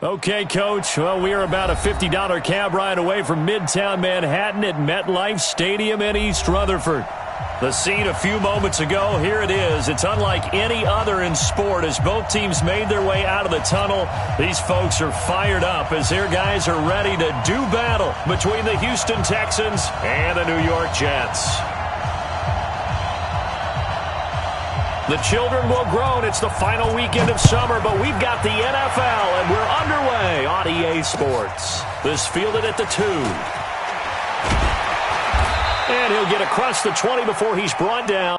Okay, Coach. Well, we are about a $50 cab ride away from Midtown Manhattan at MetLife Stadium in East Rutherford. The scene a few moments ago, here it is. It's unlike any other in sport as both teams made their way out of the tunnel. These folks are fired up as their guys are ready to do battle between the Houston Texans and the New York Jets. The children will groan. It's the final weekend of summer, but we've got the NFL, and we're underway on EA Sports. This fielded at the 2. And he'll get across the 20 before he's brought down.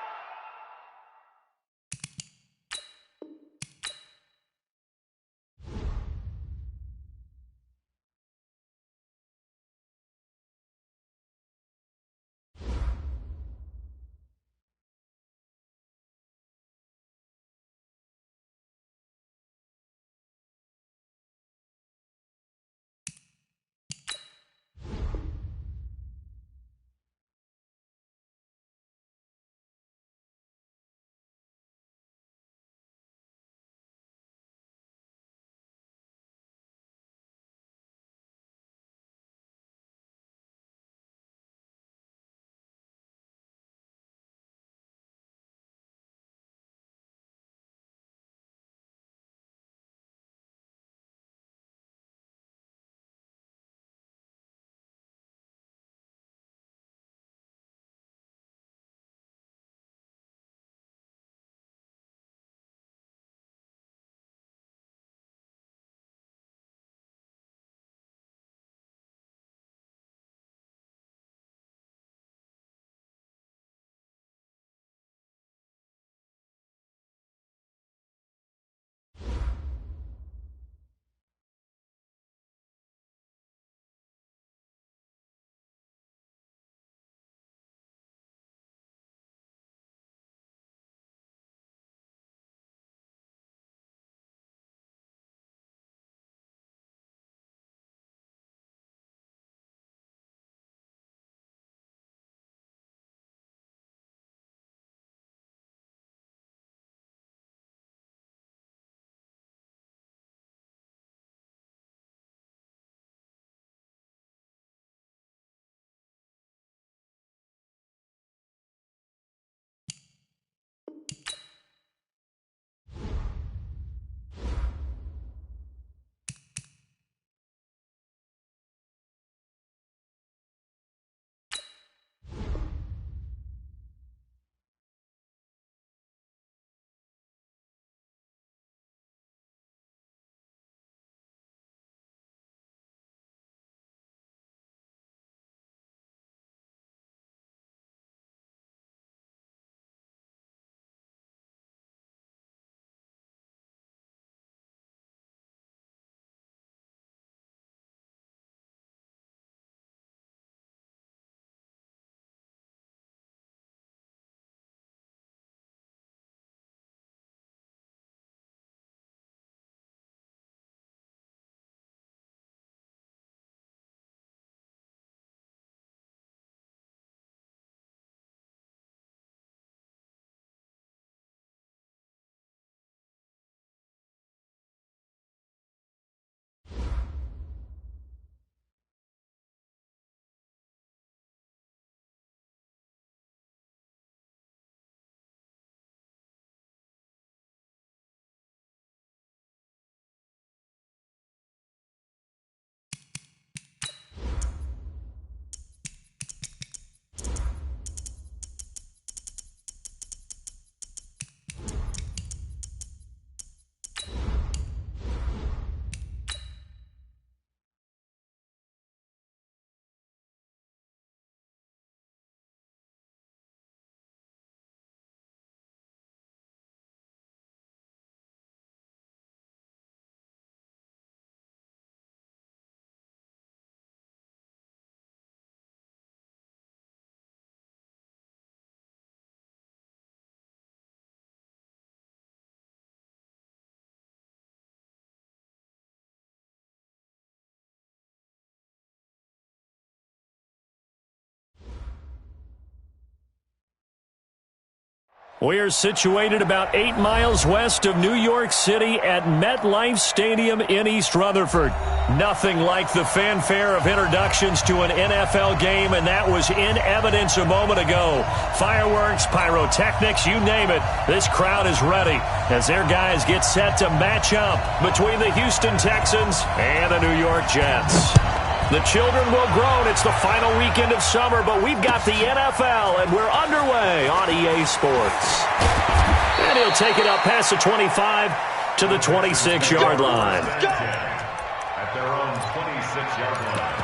We are situated about 8 miles west of New York City at MetLife Stadium in East Rutherford. Nothing like the fanfare of introductions to an NFL game, and that was in evidence a moment ago. Fireworks, pyrotechnics, you name it. This crowd is ready as their guys get set to match up between the Houston Texans and the New York Jets. The children will groan. It's the final weekend of summer, but we've got the NFL, and we're underway on EA Sports. And he'll take it up past the 25 to the 26-yard line. At their own 26-yard line.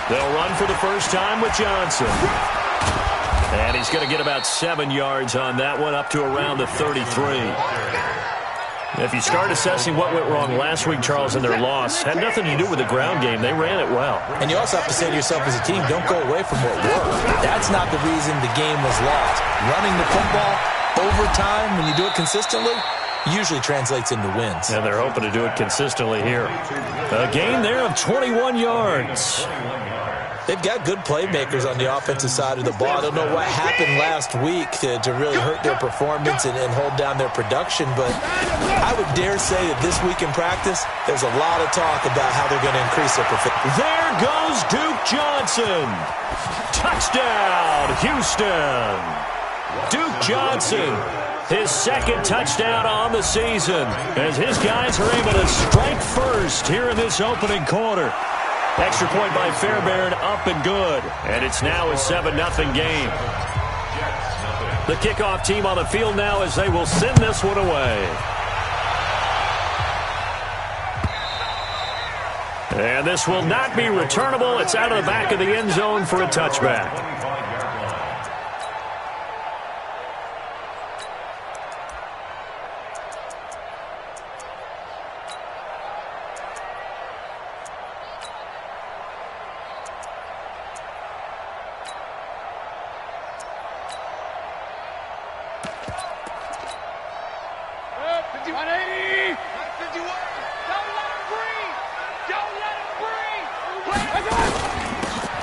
They'll run for the first time with Johnson. And he's going to get about 7 yards on that one, up to around the 33. If you start assessing what went wrong last week, Charles, in their loss, had nothing to do with the ground game. They ran it well. And you also have to say to yourself as a team, don't go away from what worked. That's not the reason the game was lost. Running the football over time, when you do it consistently, usually translates into wins. And they're hoping to do it consistently here. A gain there of 21 yards. They've got good playmakers on the offensive side of the ball. I don't know what happened last week to really hurt their performance and hold down their production, but I would dare say that this week in practice, there's a lot of talk about how they're going to increase their performance. There goes Duke Johnson. Touchdown, Houston. Duke Johnson, his second touchdown on the season, as his guys are able to strike first here in this opening quarter. Extra point by Fairbairn, up and good. And it's now a 7-0 game. The kickoff team on the field now as they will send this one away. And this will not be returnable. It's out of the back of the end zone for a touchback.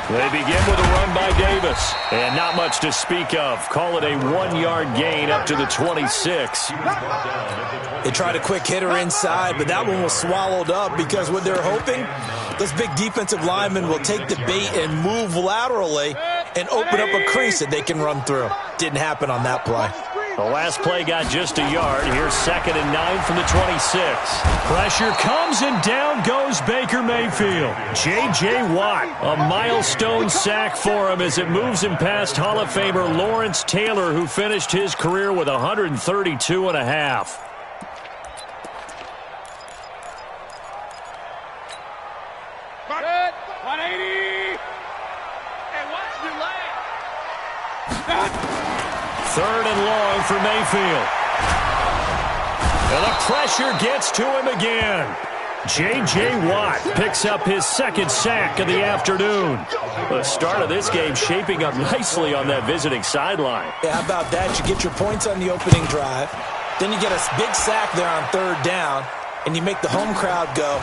They begin with a run by Davis, and not much to speak of. Call it a 1-yard gain up to the 26. They tried a quick hitter inside, but that one was swallowed up because what they're hoping, those big defensive linemen will take the bait and move laterally and open up a crease that they can run through. Didn't happen on that play. The last play got just a yard. Here's 2nd and 9 from the 26. Pressure comes, and down goes Baker Mayfield. J.J. Watt, a milestone sack for him as it moves him past Hall of Famer Lawrence Taylor, who finished his career with 132 and a half. Good. 180. And watch the leg. 3rd and long for Mayfield. And the pressure gets to him again. J.J. Watt picks up his 2nd sack of the afternoon. The start of this game shaping up nicely on that visiting sideline. Yeah, how about that? You get your points on the opening drive. Then you get a big sack there on 3rd down, and you make the home crowd go.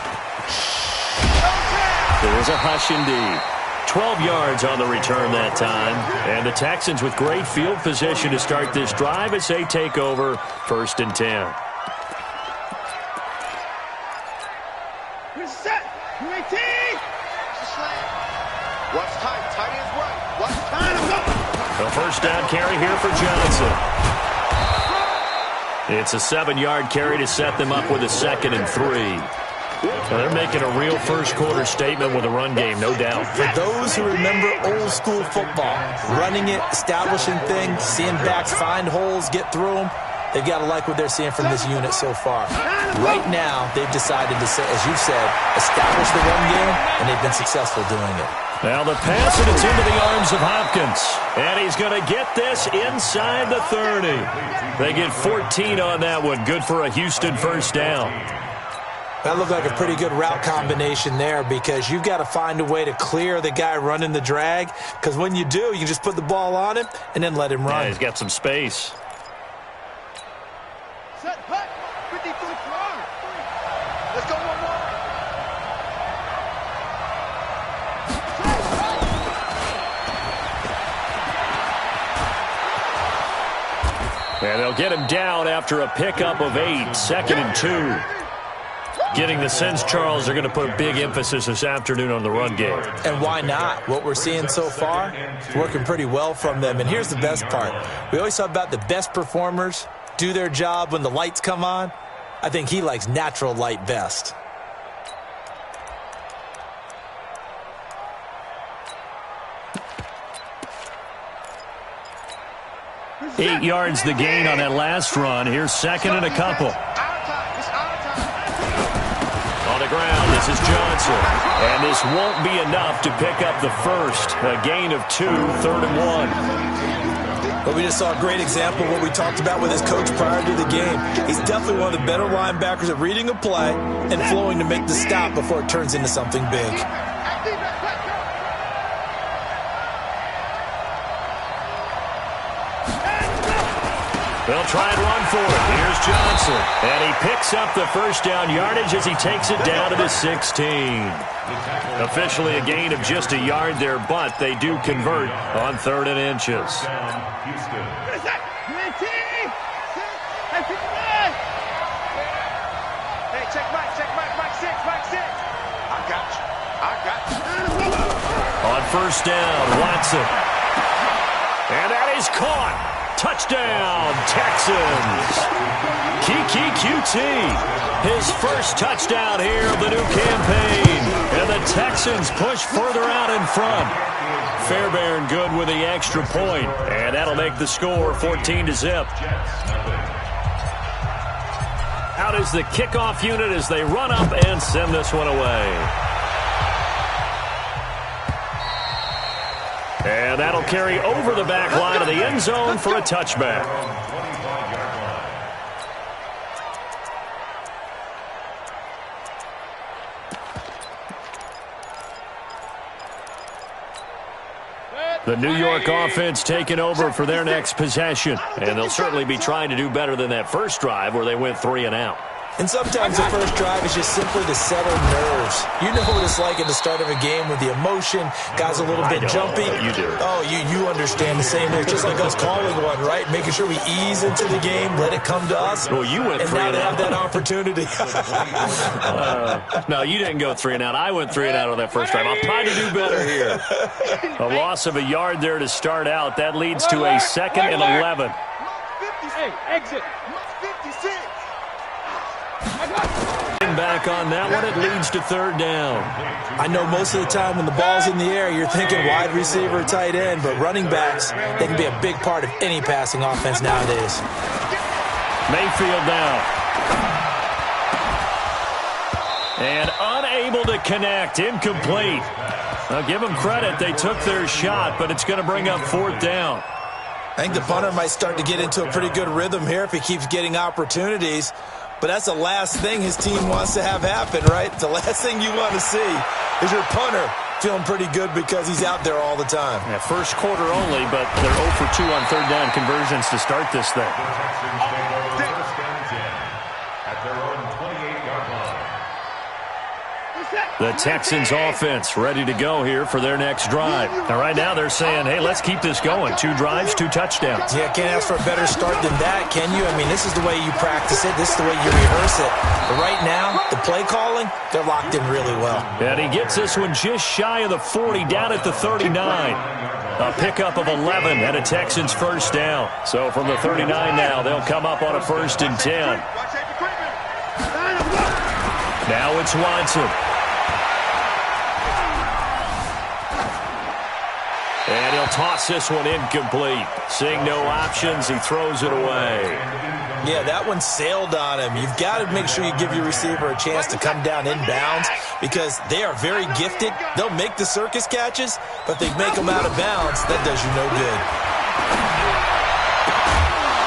There was a hush indeed. 12 yards on the return that time. And the Texans with great field position to start this drive as they take over 1st and 10. We're set. 218. What's tight? Tight is right. What's tight? A first down carry here for Johnson. It's a 7-yard carry to set them up with a 2nd and 3. Well, they're making a real first-quarter statement with a run game, no doubt. For those who remember old-school football, running it, establishing things, seeing backs find holes, get through them, They've got to like what they're seeing from this unit so far. Right now, they've decided to, as you've said, establish the run game, and they've been successful doing it. Now the pass, and it's into the arms of Hopkins. And he's going to get this inside the 30. They get 14 on that one. Good for a Houston first down. That looked like a pretty good route combination there because you've got to find a way to clear the guy running the drag, because when you do, you just put the ball on him and then let him run. Yeah, he's got some space. Set, hut, 50 to the front. Let's go one more. And they'll get him down after a pickup of 8, 2nd and 2. Getting the sense, Charles, they're going to put a big emphasis this afternoon on the run game. And why not? What we're seeing so far, working pretty well from them. And here's the best part. We always talk about the best performers do their job when the lights come on. I think he likes natural light best. Eight yards the gain on that last run. Here's 2nd and a couple. On the ground, this is Johnson. And this won't be enough to pick up the first. A gain of 2, 3rd and 1. But we just saw a great example of what we talked about with his coach prior to the game. He's definitely one of the better linebackers at reading a play and flowing to make the stop before it turns into something big. They'll try and run for it. Here's Johnson. And he picks up the first down yardage as he takes it down to the 16. Officially a gain of just a yard there, but they do convert on 3rd and inches. Hey, check Mike 6, Mike 6. I got you. On first down, Watson. And that is caught. Touchdown, Texans. Kiki QT, his first touchdown here of the new campaign. And the Texans push further out in front. Fairbairn good with the extra point. And that'll make the score 14-0. Out is the kickoff unit as they run up and send this one away. And that'll carry over the back line of the end zone for a touchback. The New York offense taking over for their next possession. And they'll certainly be trying to do better than that first drive where they went 3 and out. And sometimes the first drive is just simply to settle nerves. You know what it's like at the start of a game with the emotion, guys a little bit jumpy. You do. Oh, you understand the same there. Just like us calling one, right? Making sure we ease into the game, let it come to us. Well, you went 3 and out. And now they have that opportunity. No, you didn't go 3 and out. I went 3 and out on that first drive. I'll try to do better here. A loss of a yard there to start out. That leads to a 2nd and 11. Hey, exit. 56. Back on that one, it leads to 3rd down. I know most of the time when the ball's in the air, you're thinking wide receiver, tight end, but running backs, they can be a big part of any passing offense nowadays. Mayfield now. And unable to connect, incomplete. I'll give them credit, they took their shot, but it's going to bring up 4th down. I think the punter might start to get into a pretty good rhythm here if he keeps getting opportunities. But that's the last thing his team wants to have happen, right? The last thing you want to see is your punter feeling pretty good because he's out there all the time. Yeah, first quarter only, but they're 0 for 2 on 3rd down conversions to start this thing. At their own 28-yard line. The Texans offense ready to go here for their next drive. Now, right now they're saying, hey, let's keep this going. 2 drives, 2 touchdowns. Yeah, can't ask for a better start than that, can you? I mean, this is the way you practice it. This is the way you rehearse it. But right now, the play calling, they're locked in really well. And he gets this one just shy of the 40, down at the 39. A pickup of 11 and a Texans first down. So from the 39 now, they'll come up on a 1st and 10. Now it's Watson. And he'll toss this one incomplete. Seeing no options, he throws it away. Yeah, that one sailed on him. You've got to make sure you give your receiver a chance to come down inbounds because they are very gifted. They'll make the circus catches, but they make them out of bounds. That does you no good.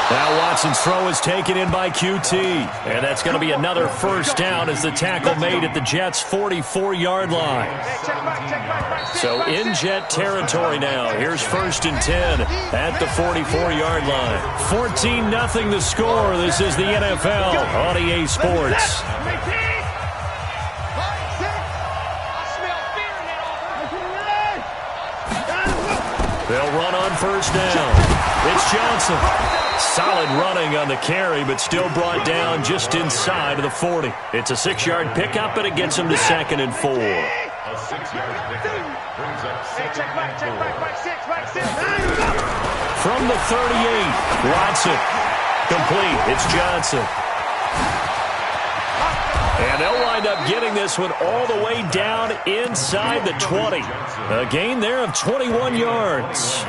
Now Watson's throw is taken in by QT. And that's going to be another first down as the tackle made at the Jets' 44-yard line. So in Jet territory now. Here's 1st and 10 at the 44-yard line. 14-0 the score. This is the NFL on EA Sports. They'll run on first down. It's Johnson. Solid running on the carry, but still brought down just inside of the 40. It's a 6-yard pickup, and it gets him to 2nd and 4. A 6-yard pickup brings up 2nd and 4. From the 38, Watson. Complete. It's Johnson. And they'll wind up getting this one all the way down inside the 20. A gain there of 21 yards.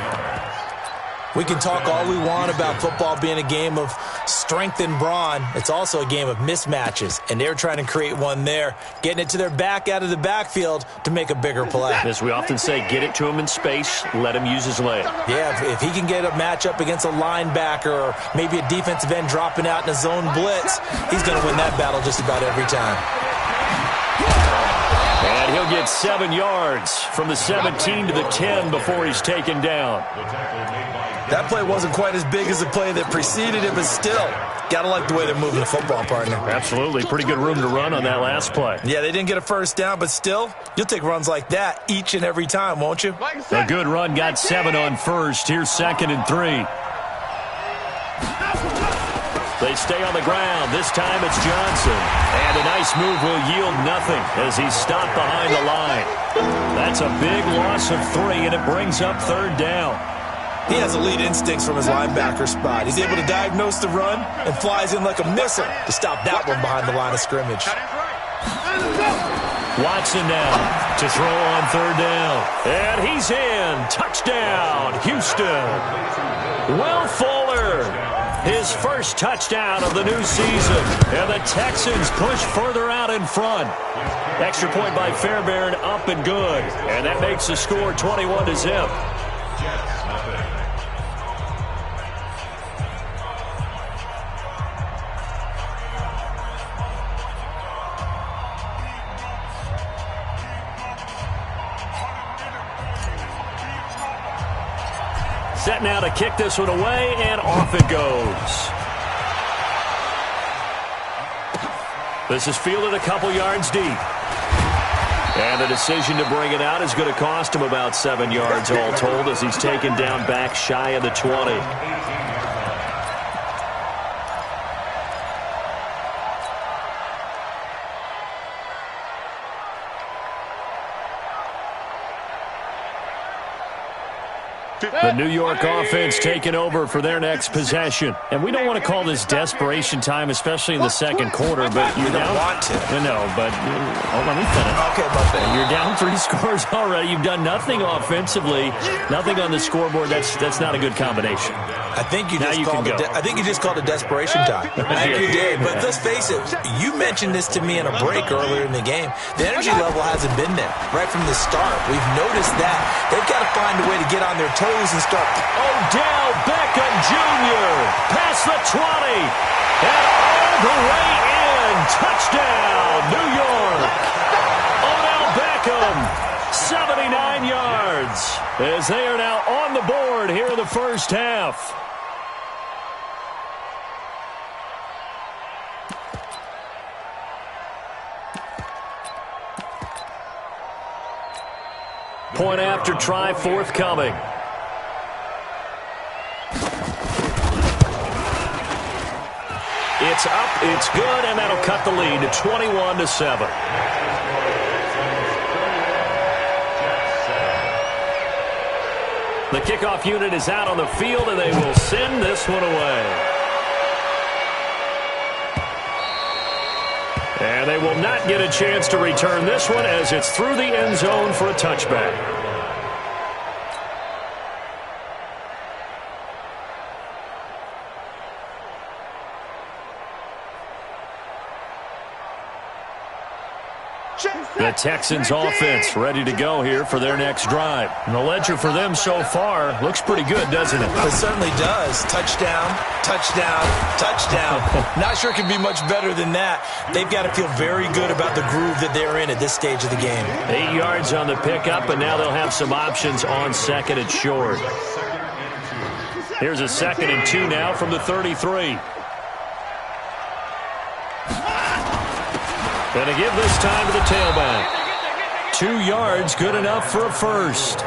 We can talk all we want about football being a game of strength and brawn. It's also a game of mismatches, and they're trying to create one there, getting it to their back out of the backfield to make a bigger play. As we often say, get it to him in space, let him use his leg. Yeah, if he can get a matchup against a linebacker or maybe a defensive end dropping out in a zone blitz, he's going to win that battle just about every time. And he'll get 7 yards from the 17 to the 10 before he's taken down. That play wasn't quite as big as the play that preceded it, but still, got to like the way they're moving the football, partner. Absolutely. Pretty good room to run on that last play. Yeah, they didn't get a first down, but still, you'll take runs like that each and every time, won't you? A good run got 7 on first. Here's 2nd and 3. They stay on the ground. This time it's Johnson. And a nice move will yield nothing as he's stopped behind the line. That's a big loss of 3, and it brings up 3rd down. He has elite instincts from his linebacker spot. He's able to diagnose the run and flies in like a missile to stop that one behind the line of scrimmage. Watson now to throw on 3rd down. And he's in. Touchdown, Houston. Will Fuller, his first touchdown of the new season. And the Texans push further out in front. Extra point by Fairbairn, up and good. And that makes the score 21-0. Set now to kick this one away, and off it goes. This is fielded a couple yards deep. And the decision to bring it out is going to cost him about 7 yards all told as he's taken down back shy of the 20. The New York offense taking over for their next possession. And we don't want to call this desperation time, especially in the second quarter, but you're down. Want to. No, but let me finish. Okay, my bad. You're down 3 scores already. You've done nothing offensively, nothing on the scoreboard. That's not a good combination. I think you just called it desperation time. I think you did. But let's face it, you mentioned this to me in a break earlier in the game. The energy level hasn't been there right from the start. We've noticed that. They've got to find a way to get on their toes and start. Odell Beckham Jr. past the 20 and all the way in. Touchdown, New York. Odell Beckham, 79 yards as they are now on the board here in the first half. Point after try forthcoming. It's up, it's good, and that'll cut the lead to 21-7. The kickoff unit is out on the field, and they will send this one away. And they will not get a chance to return this one as it's through the end zone for a touchback. The Texans offense ready to go here for their next drive. And the ledger for them so far looks pretty good, doesn't it? It certainly does. Touchdown, touchdown, touchdown. Not sure it can be much better than that. They've got to feel very good about the groove that they're in at this stage of the game. 8 yards on the pickup, and now they'll have some options on second and short. Here's a 2nd and 2 now from the 33. Going to give this time to the tailback. 2 yards, good enough for a first.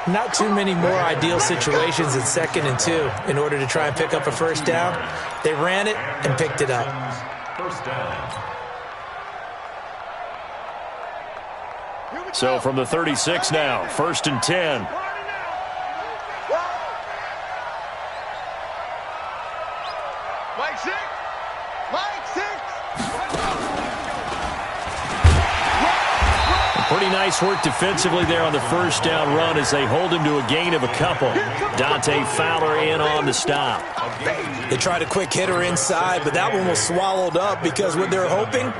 Not too many more ideal situations at 2nd and 2 in order to try and pick up a first down. They ran it and picked it up. First down. So from the 36 now, 1st and 10. Mike 6. Mike 6. Pretty nice work defensively there on the first down run as they hold him to a gain of a couple. Dante Fowler in on the stop. They tried a quick hitter inside, but that one was swallowed up because what they're hoping,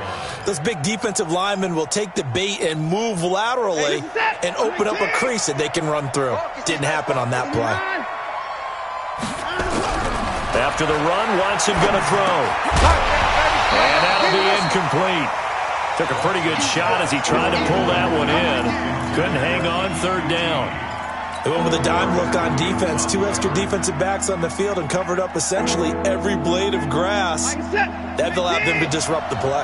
those big defensive linemen will take the bait and move laterally and open up a crease that they can run through. Didn't happen on that play. After the run, Watson going to throw. And that'll be incomplete. Took a pretty good shot as he tried to pull that one in. Couldn't hang on 3rd down. They went with a dime look on defense. 2 extra defensive backs on the field and covered up essentially every blade of grass. That allowed them to disrupt the play.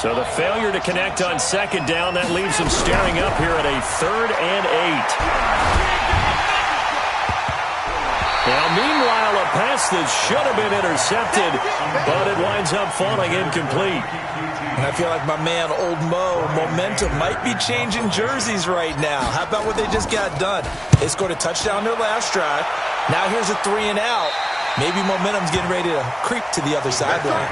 So the failure to connect on 2nd down, that leaves them staring up here at a 3rd and 8. Now, meanwhile, a pass that should have been intercepted, but it winds up falling incomplete. And I feel like my man, Old Mo, momentum might be changing jerseys right now. How about what they just got done? They scored a touchdown their last drive. Now here's a 3 and out. Maybe momentum's getting ready to creep to the other sideline.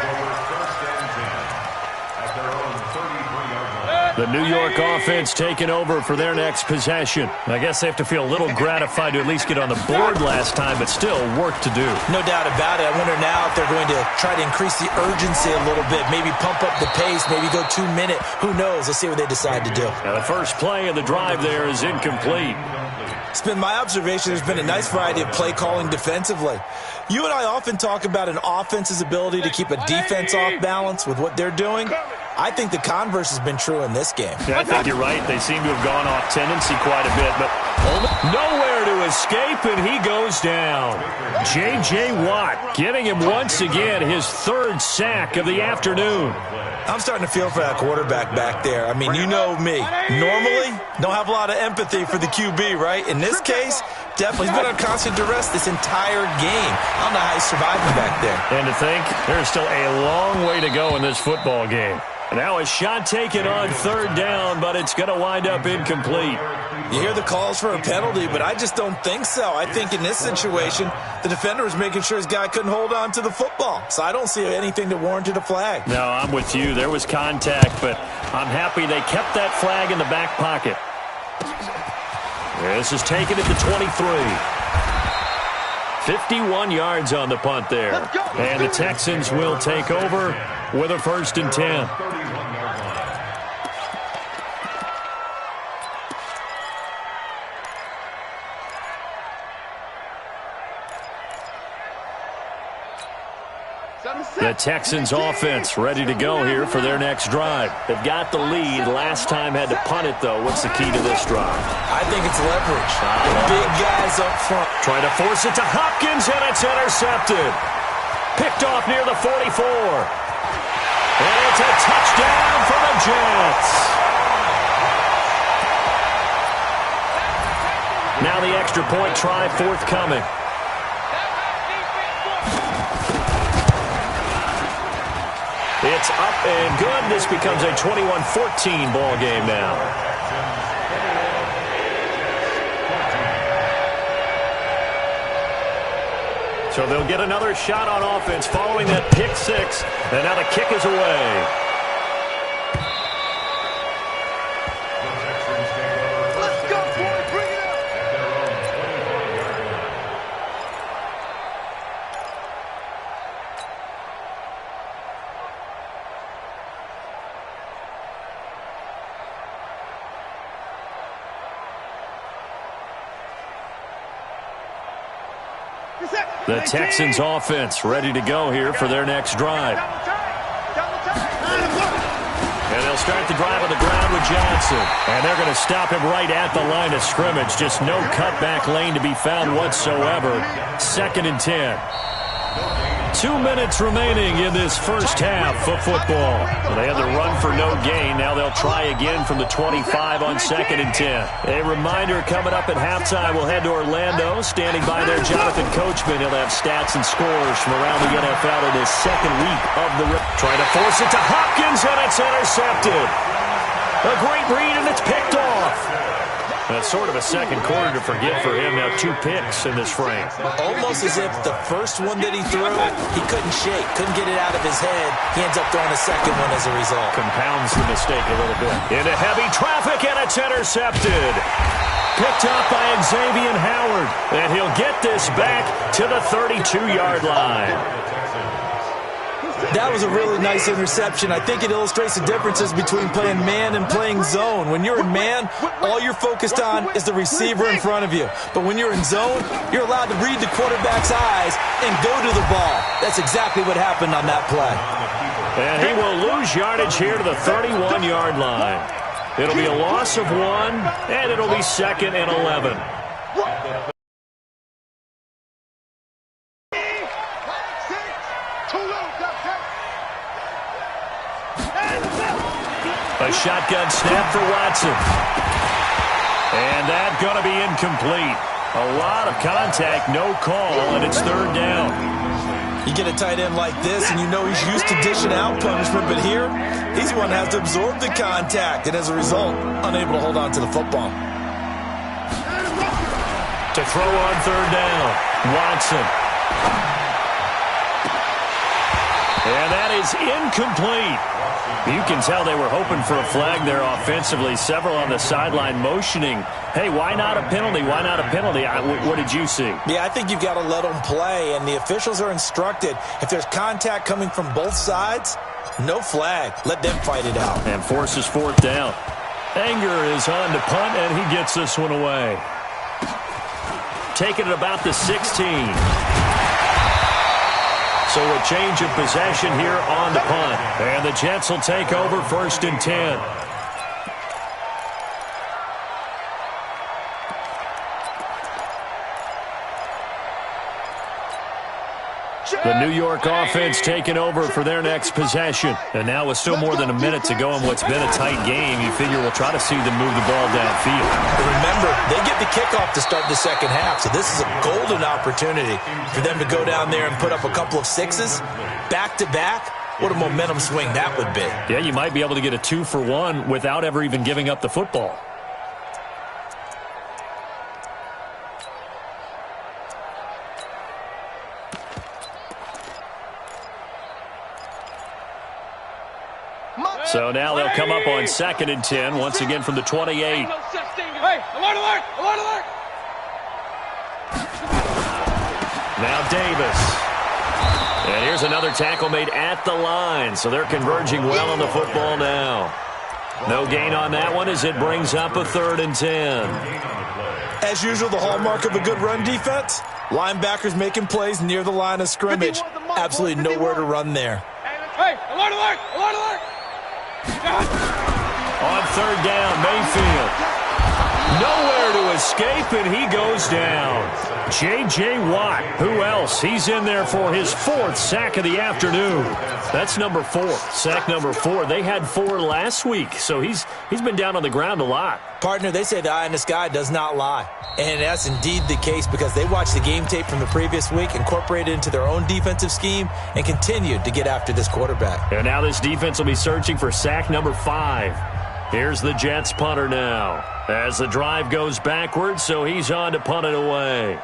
The New York offense taking over for their next possession. I guess they have to feel a little gratified to at least get on the board last time, but still work to do. No doubt about it. I wonder now if they're going to try to increase the urgency a little bit, maybe pump up the pace, maybe go 2 minute. Who knows? Let's see what they decide to do. Now the first play of the drive there is incomplete. It's been my observation there's been a nice variety of play calling defensively. You and I often talk about an offense's ability to keep a defense off balance with what they're doing. I think the converse has been true in this game. Yeah, I think you're right. They seem to have gone off tendency quite a bit, but nowhere to escape, and he goes down. J.J. Watt getting him once again his 3rd sack of the afternoon. I'm starting to feel for that quarterback back there. I mean, you know me. Normally, don't have a lot of empathy for the QB, right? In this case, definitely he's been on constant duress this entire game. I don't know how he's surviving back there. And to think, there's still a long way to go in this football game. Now a shot taken on 3rd down, but it's going to wind up incomplete. You hear the calls for a penalty, but I just don't think so. I think in this situation, the defender was making sure his guy couldn't hold on to the football. So I don't see anything that warranted a flag. No, I'm with you. There was contact, but I'm happy they kept that flag in the back pocket. This is taken at the 23. 51 yards on the punt there. And the Texans will take over with a 1st and 10. The Texans offense ready to go here for their next drive. They've got the lead. Last time had to punt it, though. What's the key to this drive? I think it's leverage. The big guys up front. Trying to force it to Hopkins, and it's intercepted. Picked off near the 44. And it's a touchdown for the Jets. Now the extra point try forthcoming. It's up and good. This becomes a 21-14 ball game now. So they'll get another shot on offense following that pick 6. And now the kick is away. Let's go, boys. Bring it up. The Texans offense ready to go here for their next drive. And they'll start the drive on the ground with Johnson. And they're going to stop him right at the line of scrimmage. Just no cutback lane to be found whatsoever. 2nd and 10. 2 minutes remaining in this first half of football. Well, they had the run for no gain. Now they'll try again from the 25 on 2nd and 10. A reminder coming up at halftime, we'll head to Orlando. Standing by there, Jonathan Coachman. He'll have stats and scores from around the NFL in his second week of the race. Trying to force it to Hopkins, and it's intercepted. A great read, and it's picked off. That's sort of a second quarter to forget for him. Now 2 picks in this frame. Almost as if the first one that he threw, he couldn't shake, couldn't get it out of his head. He ends up throwing a second one as a result. Compounds the mistake a little bit. Into heavy traffic, and it's intercepted. Picked up by Xavier Howard. And he'll get this back to the 32-yard line. That was a really nice interception. I think it illustrates the differences between playing man and playing zone. When you're in man, all you're focused on is the receiver in front of you. But when you're in zone, you're allowed to read the quarterback's eyes and go to the ball. That's exactly what happened on that play. And he will lose yardage here to the 31-yard line. It'll be a loss of 1, and it'll be 2nd and 11. A shotgun snap for Watson. And that's going to be incomplete. A lot of contact, no call, and it's 3rd down. You get a tight end like this, and you know he's used to dishing out punishment, but here, he's one that has to absorb the contact, and as a result, unable to hold on to the football. To throw on 3rd down, Watson. And that is incomplete. You can tell they were hoping for a flag there offensively. Several on the sideline motioning, hey, why not a penalty? Why not a penalty? What did you see? Yeah, I think you've got to let them play, and the officials are instructed. If there's contact coming from both sides, no flag. Let them fight it out. And forces 4th down. Anger is on to punt, and he gets this one away. Taking it about the 16. So a change of possession here on the punt. And the Jets will take over 1st and 10. The New York offense taking over for their next possession. And now with still more than a minute to go in what's been a tight game, you figure we'll try to see them move the ball downfield. But remember, they get the kickoff to start the second half, so this is a golden opportunity for them to go down there and put up a couple of 6s back-to-back. What a momentum swing that would be. Yeah, you might be able to get a 2-for-1 without ever even giving up the football. So now they'll come up on 2nd and 10, once again from the 28. Hey, alert, alert, alert, alert! Now Davis. And here's another tackle made at the line, so they're converging well on the football now. No gain on that one as it brings up a 3rd and 10. As usual, the hallmark of a good run defense, linebackers making plays near the line of scrimmage. Absolutely nowhere to run there. Hey, alert, alert, alert, alert! On 3rd down, Mayfield. Nowhere to escape, and he goes down. J.J. Watt, who else? He's in there for his 4th sack of the afternoon. That's number 4, sack number 4. They had 4 last week, so he's been down on the ground a lot. Partner, they say the eye in the sky does not lie. And that's indeed the case because they watched the game tape from the previous week, incorporated it into their own defensive scheme, and continued to get after this quarterback. And now this defense will be searching for sack number 5. Here's the Jets punter now. As the drive goes backwards, so he's on to punt it away.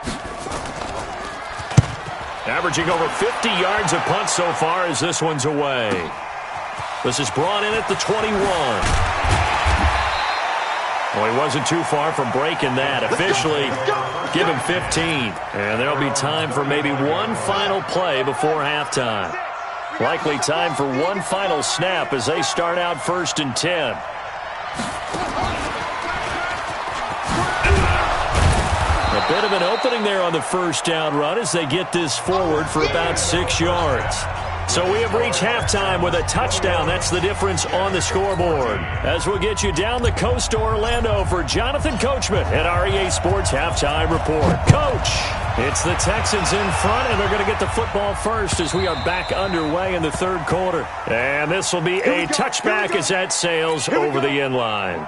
Averaging over 50 yards a punt so far as this one's away. This is brought in at the 21. Well, he wasn't too far from breaking that. Officially, give him 15. And there'll be time for maybe one final play before halftime. Likely time for one final snap as they start out 1st and 10. The Bit of an opening there on the first down run as they get this forward for about 6 yards. So we have reached halftime with a touchdown. That's the difference on the scoreboard. As we'll get you down the coast to Orlando for Jonathan Coachman at our EA Sports Halftime Report. Coach, it's the Texans in front, and they're going to get the football first as we are back underway in the third quarter. And this will be a touchback as that sails over the end line.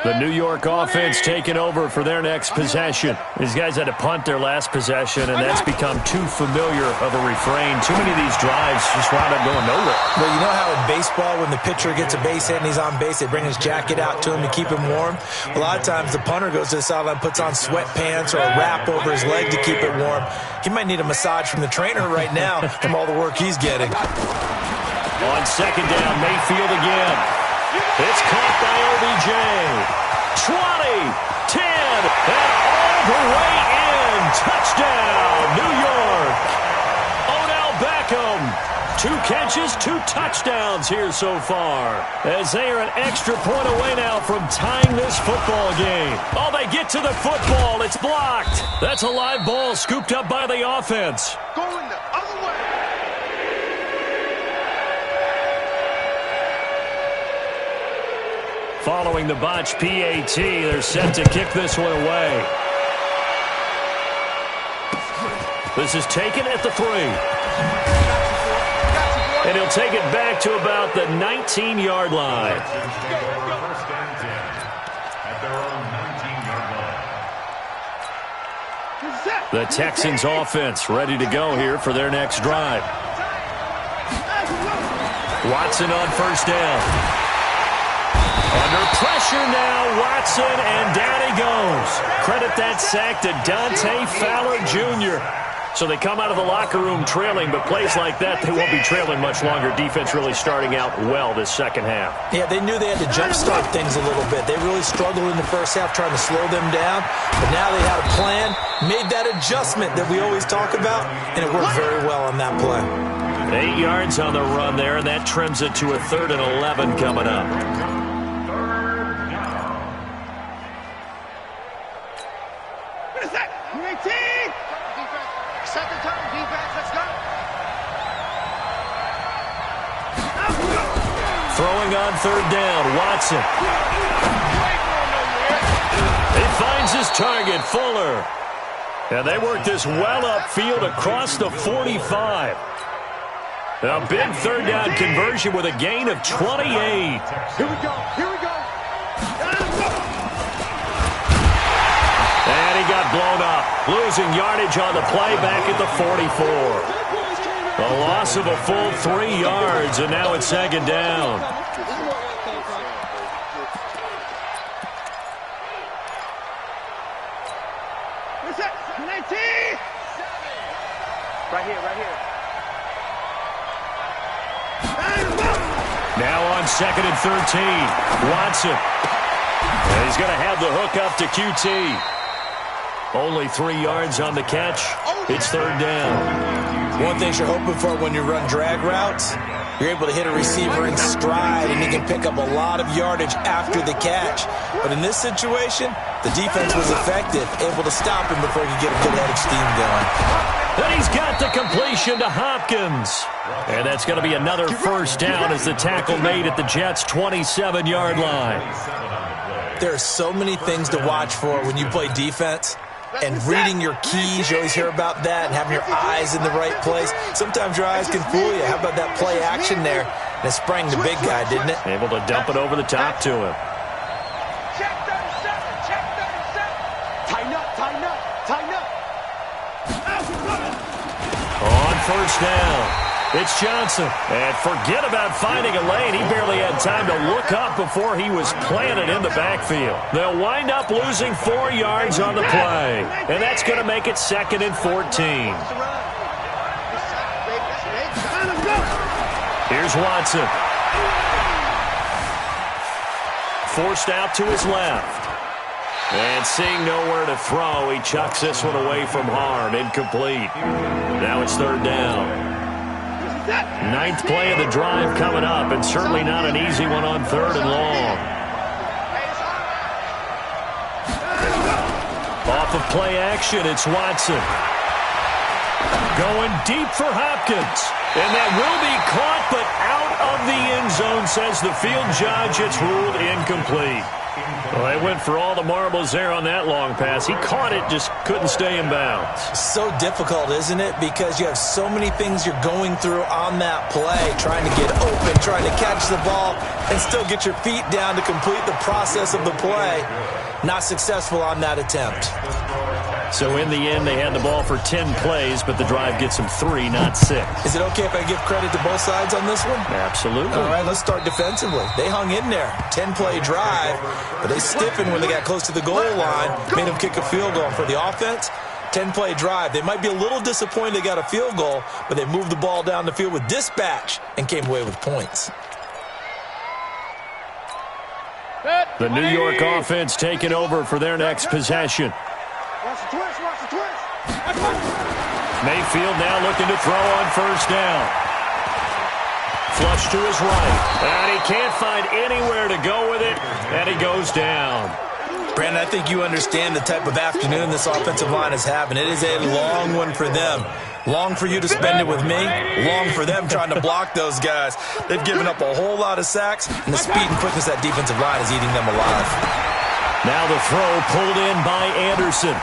The New York offense taking over for their next possession. These guys had to punt their last possession, and that's become too familiar of a refrain. Too many of these drives just wound up going nowhere. Well, you know how in baseball when the pitcher gets a base hit and he's on base, they bring his jacket out to him to keep him warm? A lot of times the punter goes to the sideline, puts on sweatpants or a wrap over his leg to keep it warm. He might need a massage from the trainer right now from all the work he's getting. On second down, Mayfield again. It's caught by OBJ. 20, 10, and all the way in. Touchdown, New York. Odell Beckham. 2 catches, 2 touchdowns here so far. As they are an extra point away now from tying this football game. Oh, they get to the football. It's blocked. That's a live ball scooped up by the offense. Going the other way. Following the botch PAT, they're set to kick this one away. This is taken at the 3. And he'll take it back to about the 19-yard line. First and 10 at their own 19-yard line. The Texans offense ready to go here for their next drive. Watson on first down. Under pressure now, Watson, and down he goes. Credit that sack to Dante Fowler Jr. So they come out of the locker room trailing, but plays like that, they won't be trailing much longer. Defense really starting out well this second half. Yeah, they knew they had to jumpstart things a little bit. They really struggled in the first half trying to slow them down, but now they had a plan, made that adjustment that we always talk about, and it worked very well on that play. 8 yards on the run there, and that trims it to a 3rd and 11 coming up. Second time, defense, let's go. Throwing on 3rd down, Watson. He finds his target, Fuller. And they work this well upfield across the 45. A big 3rd down conversion with a gain of 28. Here we go, here we go. And he got blown up, losing yardage on the play back at the 44. A loss of a full 3 yards, and now it's second down. Right here, right here. Now on 2nd and 13, Watson. And he's going to have the hook up to QT. Only 3 yards on the catch. It's 3rd down. One thing you're hoping for when you run drag routes, you're able to hit a receiver in stride, and he can pick up a lot of yardage after the catch. But in this situation, the defense was effective, able to stop him before he could get a good head of steam going. And he's got the completion to Hopkins. And that's going to be another first down as the tackle made at the Jets' 27-yard line. There are so many things to watch for when you play defense. And reading your keys, you always hear about that, and having your eyes in the right place. Sometimes your eyes can fool you. How about that play action there? And it sprang the big guy, didn't it? Able to dump it over the top to him. Check 37, check 37. Tighten up, tighten up, tighten up. On first down, it's Johnson. And forget about finding a lane. He barely had time to look up before he was planted in the backfield. They'll wind up losing 4 yards on the play. And that's going to make it 2nd and 14. Here's Watson. Forced out to his left. And seeing nowhere to throw, he chucks this one away from harm. Incomplete. Now it's 3rd down. Ninth play of the drive coming up, and certainly not an easy one on 3rd and long. Off of play action, it's Watson. Going deep for Hopkins. And that will be caught, but out of the end zone, says the field judge. It's ruled incomplete. Well, they went for all the marbles there on that long pass. He caught it, just couldn't stay in bounds. So difficult, isn't it? Because you have so many things you're going through on that play, trying to get open, trying to catch the ball, and still get your feet down to complete the process of the play. Not successful on that attempt. So in the end, they had the ball for 10 plays, but the drive gets them 3, not 6. Is it okay if I give credit to both sides on this one? Absolutely. All right, let's start defensively. They hung in there. 10-play drive, but they stiffened when they got close to the goal line, made them kick a field goal. For the offense, 10-play drive. They might be a little disappointed they got a field goal, but they moved the ball down the field with dispatch and came away with points. The New York offense taking over for their next possession. Watch the twist, watch the twist. Mayfield now looking to throw on 1st down. Flush to his right. And he can't find anywhere to go with it, and he goes down. Brandon, I think you understand the type of afternoon this offensive line is having. It is a long one for them. Long for you to spend it with me. Long for them trying to block those guys. They've given up a whole lot of sacks, and the speed and quickness of that defensive line is eating them alive. Now the throw pulled in by Anderson.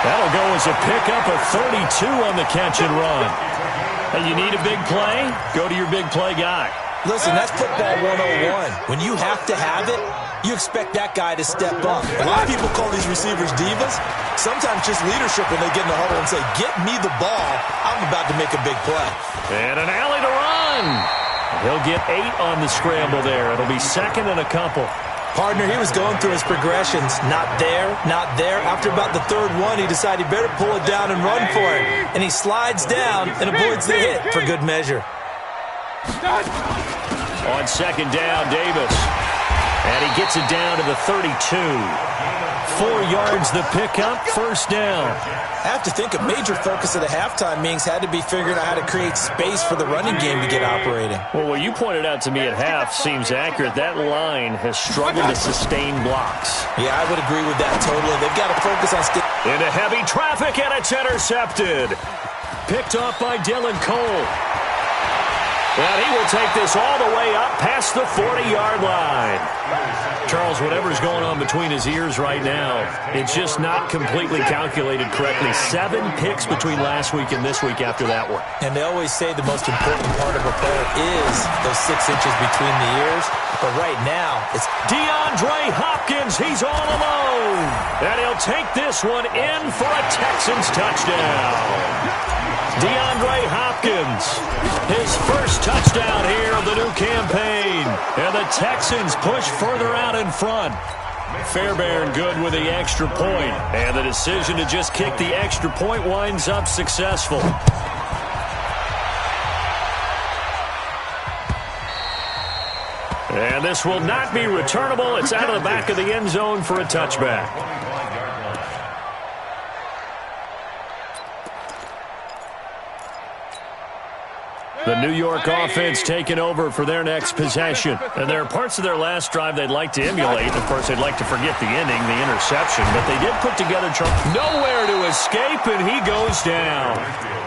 That'll go as a pickup of 32 on the catch and run. Hey, you need a big play? Go to your big play guy. Listen, that's football 101. When you have to have it, you expect that guy to step up. A lot of people call these receivers divas. Sometimes just leadership when they get in the huddle and say, get me the ball. I'm about to make a big play. And an alley to run. He'll get 8 on the scramble there. It'll be 2nd and a couple. Partner, he was going through his progressions. Not there, not there. After about the 3rd one, he decided he better pull it down and run for it. And he slides down and avoids the hit for good measure. On 2nd down, Davis. And he gets it down to the 32. 4 yards the pickup, 1st down. I have to think a major focus of the halftime meetings had to be figuring out how to create space for the running game to get operating. Well, what you pointed out to me at half seems accurate. That line has struggled to sustain blocks. Yeah, I would agree with that totally. They've got to focus on into heavy traffic, and it's intercepted. Picked off by Dylan Cole. And he will take this all the way up past the 40-yard line. Charles, whatever's going on between his ears right now, it's just not completely calculated correctly. 7 picks between last week and this week after that one. And they always say the most important part of a player is those 6 inches between the ears. But right now, it's DeAndre Hopkins. He's all alone. And he'll take this one in for a Texans touchdown. DeAndre Hopkins, his first touchdown here of the new campaign. And the Texans push further out in front. Fairbairn good with the extra point. And the decision to just kick the extra point winds up successful. And this will not be returnable. It's out of the back of the end zone for a touchback. The New York offense taking over for their next possession. And there are parts of their last drive they'd like to emulate. Of course, they'd like to forget the ending, the interception. But they did put together nowhere to escape, and he goes down.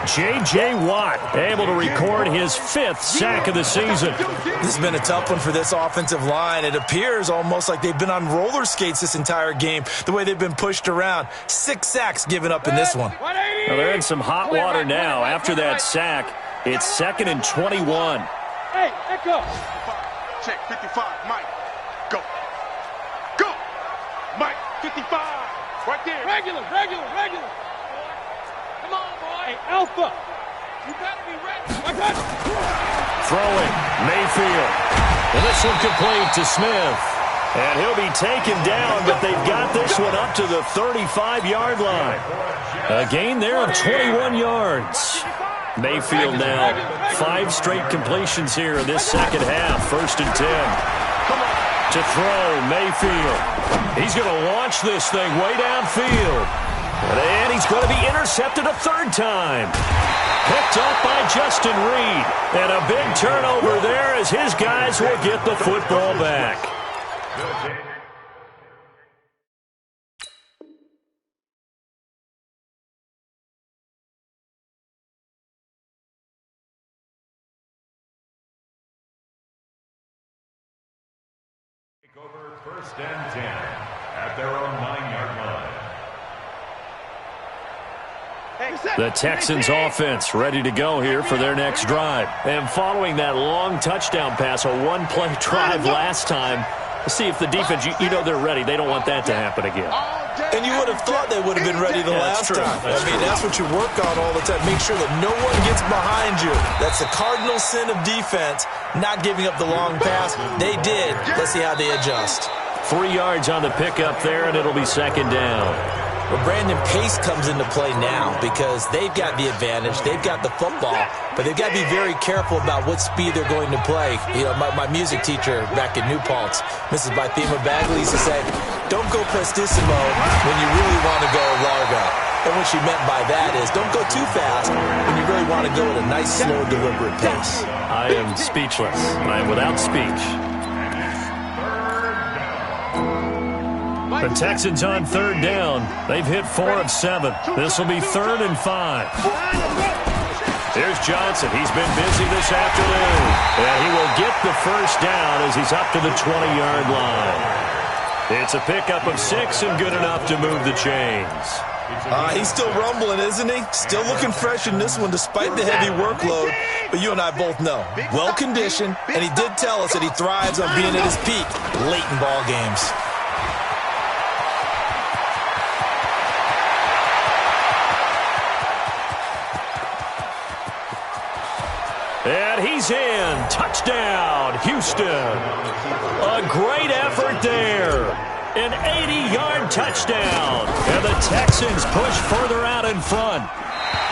J.J. Watt able to record his 5th sack of the season. This has been a tough one for this offensive line. It appears almost like they've been on roller skates this entire game, the way they've been pushed around. 6 sacks given up in this one. Well, they're in some hot water now after that sack. It's 2nd and 21. Hey, Echo. Check 55, Mike. Go. Go. Mike, 55. Right there. Regular. Come on, boy. Hey, Alpha. You better be ready. Throwing, Mayfield. And this one complete to Smith. And he'll be taken down, but they've got this one up to the 35-yard line. A gain there of 21 yards. Mayfield now 5 straight completions here in this second half. 1st and 10. To throw, Mayfield. He's going to launch this thing way downfield. And he's going to be intercepted a third time. Picked up by Justin Reed. And a big turnover there as his guys will get the football back. Over first and 10 at their own 9-yard line. The Texans offense ready to go here for their next drive. And following that long touchdown pass, a one-play drive last time, see if the defense, you know they're ready. They don't want that to happen again. And you would have thought they would have been ready the last time. That's what you work on all the time. Make sure that no one gets behind you. That's the cardinal sin of defense, not giving up the long pass. They did. Let's see how they adjust. 3 yards on the pickup there, and it'll be second down. Well, Brandon, pace comes into play now because they've got the advantage. They've got the football, but they've got to be very careful about what speed they're going to play. You know, my music teacher back in New Paltz, Mrs. Bythema Bagley, used to say, don't go prestissimo when you really want to go largo. And what she meant by that is don't go too fast when you really want to go at a nice, slow, deliberate pace. I am speechless. I am without speech. The Texans on third down. They've hit 4 of 7. This will be 3rd and 5. Here's Johnson. He's been busy this afternoon. And he will get the first down as he's up to the 20-yard line. It's a pickup of 6 and good enough to move the chains. He's still rumbling, isn't he? Still looking fresh in this one despite the heavy workload. But you and I both know, well-conditioned, and he did tell us that he thrives on being at his peak late in ball games. And he's in. Touchdown, Houston. A great effort there. An 80-yard touchdown. And the Texans push further out in front.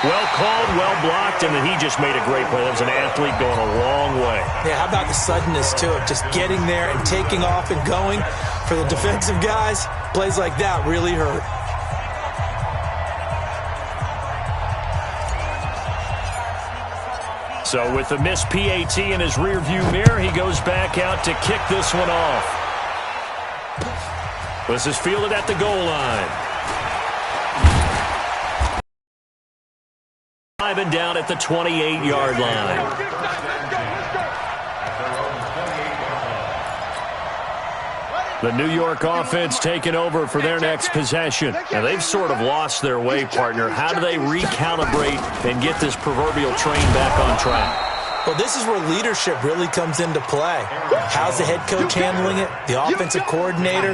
Well called, well blocked, and then he just made a great play. That was an athlete going a long way. Yeah, how about the suddenness to it? Just getting there and taking off and going. For the defensive guys, plays like that really hurt. So with the missed PAT in his rearview mirror, he goes back out to kick this one off. This is fielded at the goal line. 5 and down at the 28-yard line. The New York offense taking over for their next possession. Now, they've sort of lost their way, partner. How do they recalibrate and get this proverbial train back on track? Well, this is where leadership really comes into play. How's the head coach handling it? The offensive coordinator?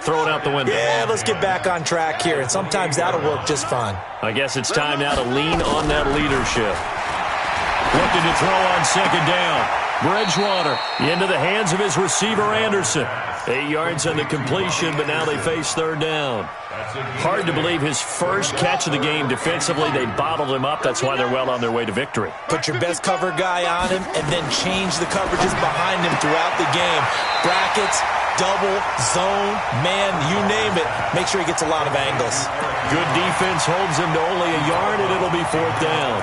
Throw it out the window. Yeah, let's get back on track here, and sometimes that'll work just fine. I guess it's time now to lean on that leadership. Looking to throw on second down. Bridgewater into the hands of his receiver, Anderson. 8 yards on the completion, but now they face third down. Hard to believe his first catch of the game defensively. They bottled him up. That's why they're well on their way to victory. Put your best cover guy on him and then change the coverages behind him throughout the game. Brackets, double, zone, man, you name it. Make sure he gets a lot of angles. Good defense holds him to only a yard, and it'll be 4th down.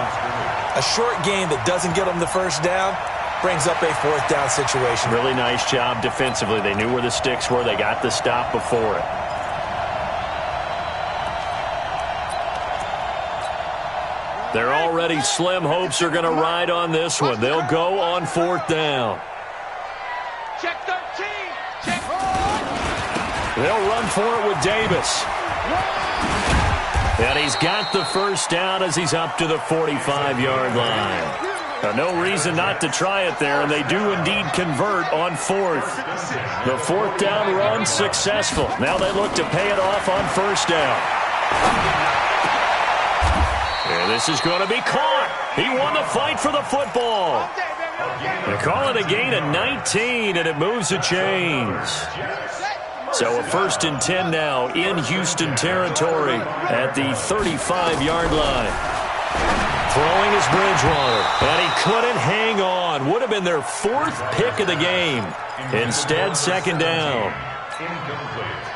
A short game that doesn't get him the first down brings up a 4th down situation. Really nice job defensively. They knew where the sticks were. They got the stop before it. They're already slim hopes are going to ride on this one. They'll go on 4th down. Check 13. Check. They'll run for it with Davis. And he's got the first down as he's up to the 45-yard line. Now, no reason not to try it there, and they do indeed convert on 4th. The 4th down run successful. Now they look to pay it off on 1st down. And this is going to be caught. He won the fight for the football. They call it a gain of 19, and it moves the chains. So a 1st and 10 now in Houston territory at the 35-yard line. Throwing is Bridgewater, and he couldn't hang on. Would have been their 4th pick of the game. Instead, 2nd down. Incomplete.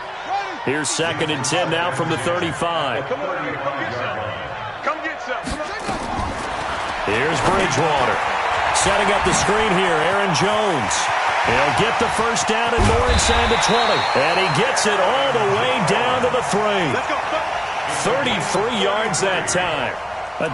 Here's 2nd and 10 now from the 35. Come on, come get some. Here's Bridgewater. Setting up the screen here, Aaron Jones. He'll get the first down and more inside the 20. And he gets it all the way down to the 3. 33 yards that time.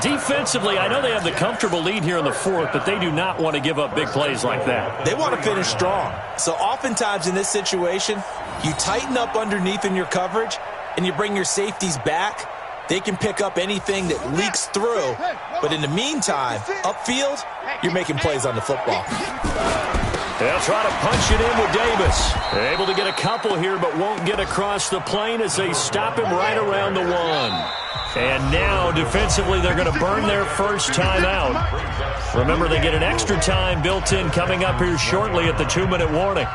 Defensively, I know they have the comfortable lead here in the 4th, but they do not want to give up big plays like that. They want to finish strong. So oftentimes in this situation, you tighten up underneath in your coverage, and you bring your safeties back. They can pick up anything that leaks through. But in the meantime, upfield, you're making plays on the football. They'll try to punch it in with Davis. They're able to get a couple here, but won't get across the plane as they stop him right around the 1. And now, defensively, they're going to burn their first timeout. Remember, they get an extra time built in coming up here shortly at the 2-minute warning.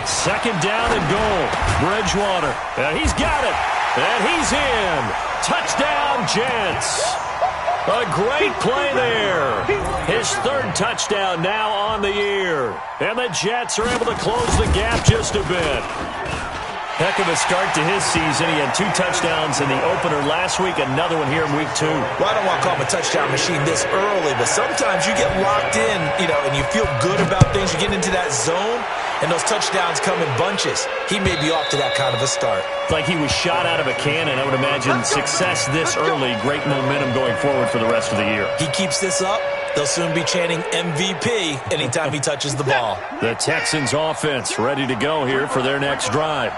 Second down and goal. Bridgewater. He's got it. And he's in. Touchdown, Jets. A great play there. His 3rd touchdown now on the year. And the Jets are able to close the gap just a bit. Heck of a start to his season. He had 2 touchdowns in the opener last week, another one here in week 2. Well, I don't want to call him a touchdown machine this early, but sometimes you get locked in, and you feel good about things. You get into that zone, and those touchdowns come in bunches. He may be off to that kind of a start. Like he was shot out of a cannon. I would imagine success this early, great momentum going forward for the rest of the year. He keeps this up, they'll soon be chanting MVP anytime he touches the ball. The Texans offense ready to go here for their next drive.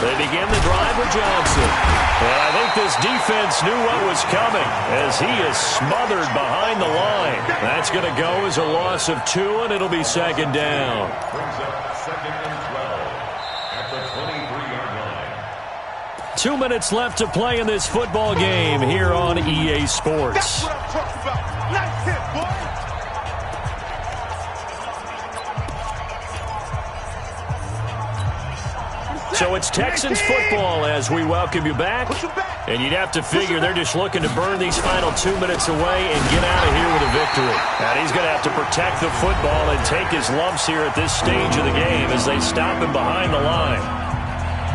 They begin the drive with Johnson. And I think this defense knew what was coming as he is smothered behind the line. That's going to go as a loss of 2, and it'll be 2nd down. Brings up 2nd and 12 at the 23-yard line. 2 minutes left to play in this football game here on EA Sports. That's what I'm talking about. Nice hit, boy. So it's Texans football as we welcome you back. And you'd have to figure they're just looking to burn these final 2 minutes away and get out of here with a victory. And he's going to have to protect the football and take his lumps here at this stage of the game as they stop him behind the line.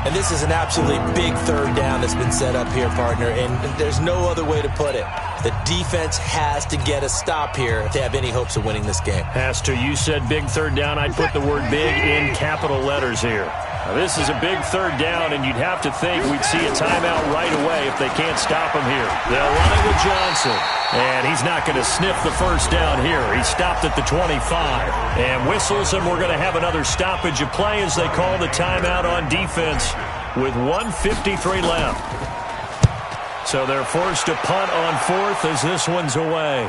And this is an absolutely big 3rd down that's been set up here, partner, and there's no other way to put it. The defense has to get a stop here if they have any hopes of winning this game. Has to. You said big 3rd down. I'd put the word big in capital letters here. Now, this is a big 3rd down, and you'd have to think we'd see a timeout right away if they can't stop him here. They'll run it with Johnson, and he's not going to sniff the first down here. He stopped at the 25 and whistles, and we're going to have another stoppage of play as they call the timeout on defense with 1:53 left. So they're forced to punt on 4th as this one's away.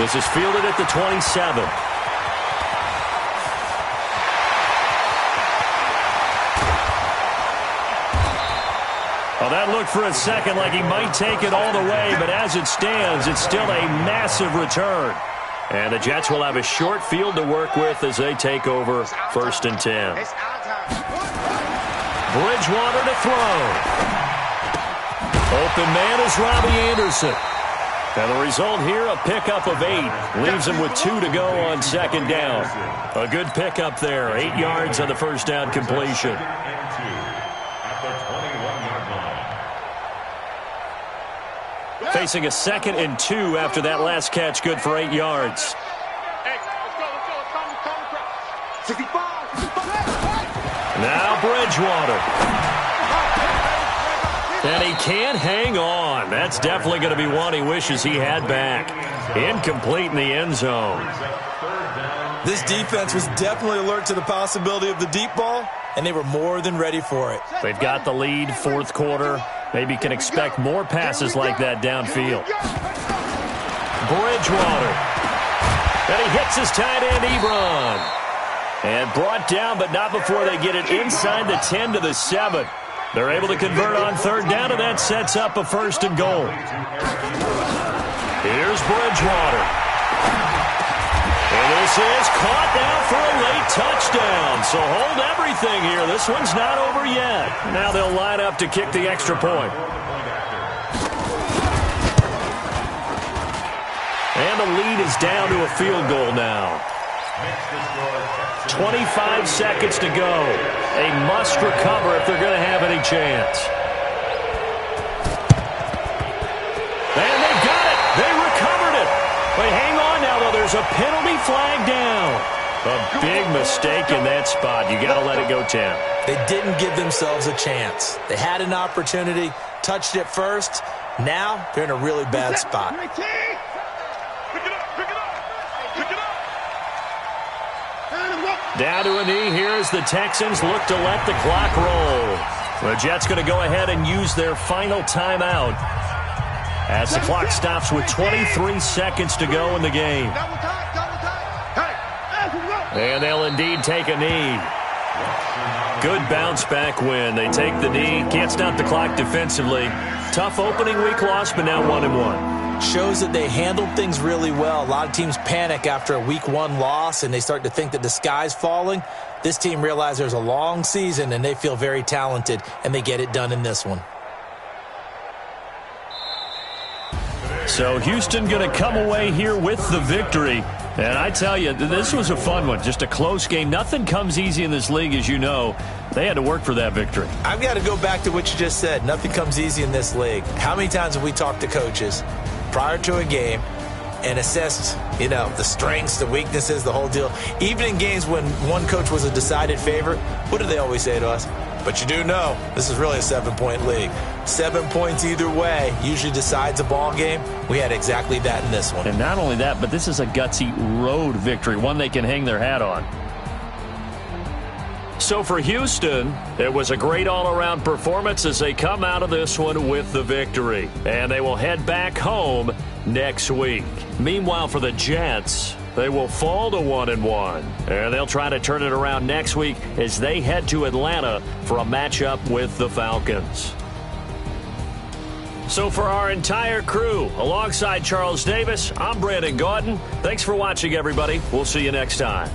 This is fielded at the 27. Well, that looked for a second like he might take it all the way, but as it stands, it's still a massive return. And the Jets will have a short field to work with as they take over 1st and 10. Bridgewater to throw. Open man is Robbie Anderson. And the result here, a pickup of 8. Leaves him with 2 to go on 2nd down. A good pickup there. 8 yards on the first down completion. Facing a 2nd and 2 after that last catch, good for 8 yards. Hey, let's go. It's 65. Now Bridgewater. And he can't hang on. That's definitely going to be one he wishes he had back. Incomplete in the end zone. This defense was definitely alert to the possibility of the deep ball, and they were more than ready for it. They've got the lead, 4th quarter. Maybe can expect more passes like that downfield. Bridgewater. And he hits his tight end, Ebron. And brought down, but not before they get it inside the 10 to the 7. They're able to convert on 3rd down, and that sets up a 1st and goal. Here's Bridgewater. And this is caught now for a late touchdown. So hold everything here. This one's not over yet. Now they'll line up to kick the extra point. And the lead is down to a field goal now. 25 seconds to go. They must recover if they're going to have any chance. And they got it. They recovered it. But hang on now, though. There's a penalty flag down. A big mistake in that spot. You got to let it go, Tim. They didn't give themselves a chance. They had an opportunity, touched it first. Now they're in a really bad spot. Down to a knee here as the Texans look to let the clock roll. The Jets going to go ahead and use their final timeout as the clock stops with 23 seconds to go in the game. And they'll indeed take a knee. Good bounce-back win. They take the knee. Can't stop the clock defensively. Tough opening week loss, but now 1-1. Shows that they handled things really well. A lot of teams panic after a week 1 loss, and they start to think that the sky's falling. This team realized there's a long season, and they feel very talented, and they get it done in this one. So Houston going to come away here with the victory. And I tell you, this was a fun one. Just a close game. Nothing comes easy in this league, as you know. They had to work for that victory. I've got to go back to what you just said. Nothing comes easy in this league. How many times have we talked to coaches prior to a game and assessed, the strengths, the weaknesses, the whole deal? Even in games when one coach was a decided favorite, what do they always say to us? But you do know this is really a 7-point league. 7 points either way usually decides a ball game. We had exactly that in this one. And not only that, but this is a gutsy road victory, one they can hang their hat on. So for Houston, it was a great all-around performance as they come out of this one with the victory. And they will head back home next week. Meanwhile, for the Jets, they will fall to 1-1. And they'll try to turn it around next week as they head to Atlanta for a matchup with the Falcons. So for our entire crew, alongside Charles Davis, I'm Brandon Gaudin. Thanks for watching, everybody. We'll see you next time.